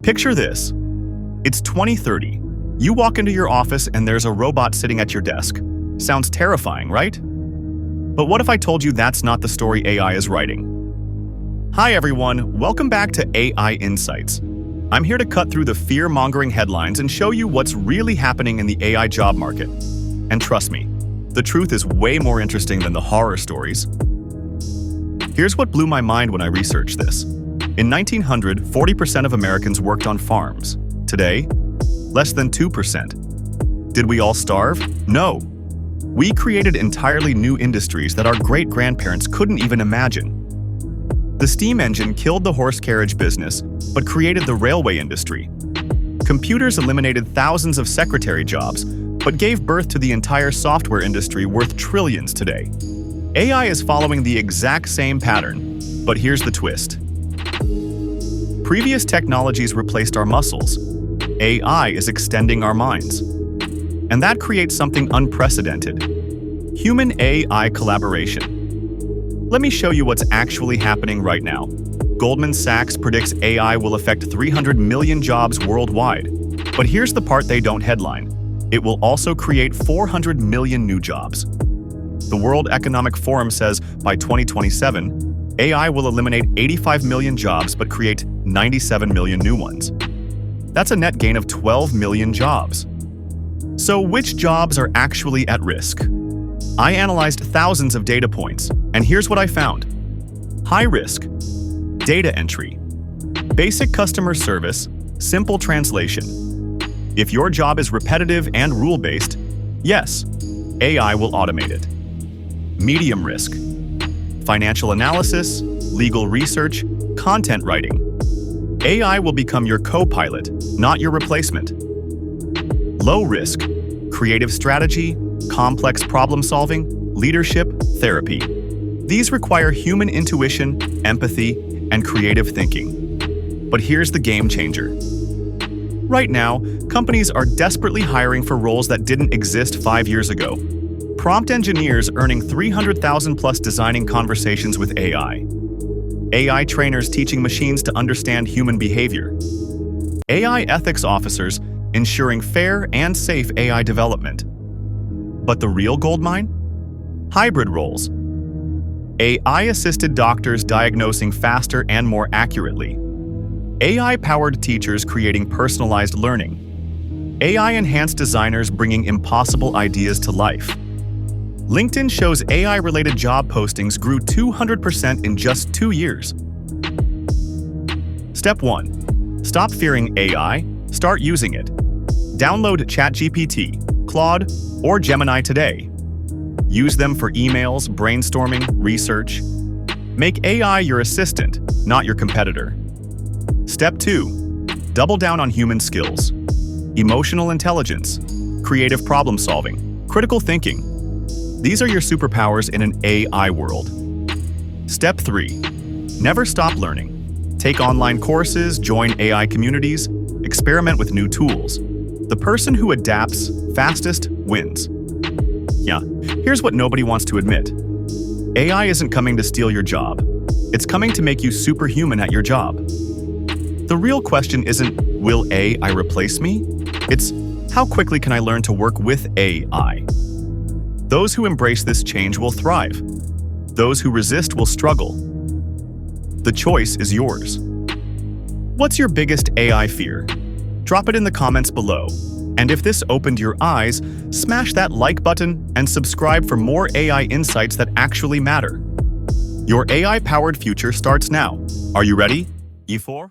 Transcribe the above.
Picture this. It's 2030. You walk into your office and there's a robot sitting at your desk. Sounds terrifying, right? But what if I told you that's not the story AI is writing? Hi everyone, welcome back to AI Insights. I'm here to cut through the fear-mongering headlines and show you what's really happening in the AI job market. And trust me, the truth is way more interesting than the horror stories. Here's what blew my mind when I researched this. In 1900, 40% of Americans worked on farms. Today, less than 2%. Did we all starve? No. We created entirely new industries that our great-grandparents couldn't even imagine. The steam engine killed the horse carriage business, but created the railway industry. Computers eliminated thousands of secretary jobs, but gave birth to the entire software industry worth trillions today. AI is following the exact same pattern, but here's the twist. Previous technologies replaced our muscles. AI is extending our minds. And that creates something unprecedented: human-AI collaboration. Let me show you what's actually happening right now. Goldman Sachs predicts AI will affect 300 million jobs worldwide. But here's the part they don't headline. It will also create 400 million new jobs. The World Economic Forum says by 2027, AI will eliminate 85 million jobs but create 97 million new ones. That's a net gain of 12 million jobs. So which jobs are actually at risk? I analyzed thousands of data points, and here's what I found. High risk: data entry, basic customer service, simple translation. If your job is repetitive and rule-based, yes, AI will automate it. Medium risk: financial analysis, legal research, content writing. AI will become your co-pilot, not your replacement. Low risk: creative strategy, complex problem-solving, leadership, therapy. These require human intuition, empathy, and creative thinking. But here's the game changer. Right now, companies are desperately hiring for roles that didn't exist 5 years ago. Prompt engineers earning $300,000 plus designing conversations with AI. AI trainers teaching machines to understand human behavior. AI ethics officers ensuring fair and safe AI development. But the real goldmine? Hybrid roles. AI-assisted doctors diagnosing faster and more accurately. AI-powered teachers creating personalized learning. AI-enhanced designers bringing impossible ideas to life. LinkedIn shows AI-related job postings grew 200% in just 2 years. Step 1. Stop fearing AI, start using it. Download ChatGPT, Claude, or Gemini today. Use them for emails, brainstorming, research. Make AI your assistant, not your competitor. Step 2. Double down on human skills. Emotional intelligence, creative problem-solving, critical thinking. These are your superpowers in an AI world. Step 3. Never stop learning. Take online courses, join AI communities, experiment with new tools. The person who adapts fastest wins. Yeah, here's what nobody wants to admit. AI isn't coming to steal your job. It's coming to make you superhuman at your job. The real question isn't, will AI replace me? It's, how quickly can I learn to work with AI? Those who embrace this change will thrive. Those who resist will struggle. The choice is yours. What's your biggest AI fear? Drop it in the comments below. And if this opened your eyes, smash that like button and subscribe for more AI insights that actually matter. Your AI-powered future starts now. Are you ready? E4?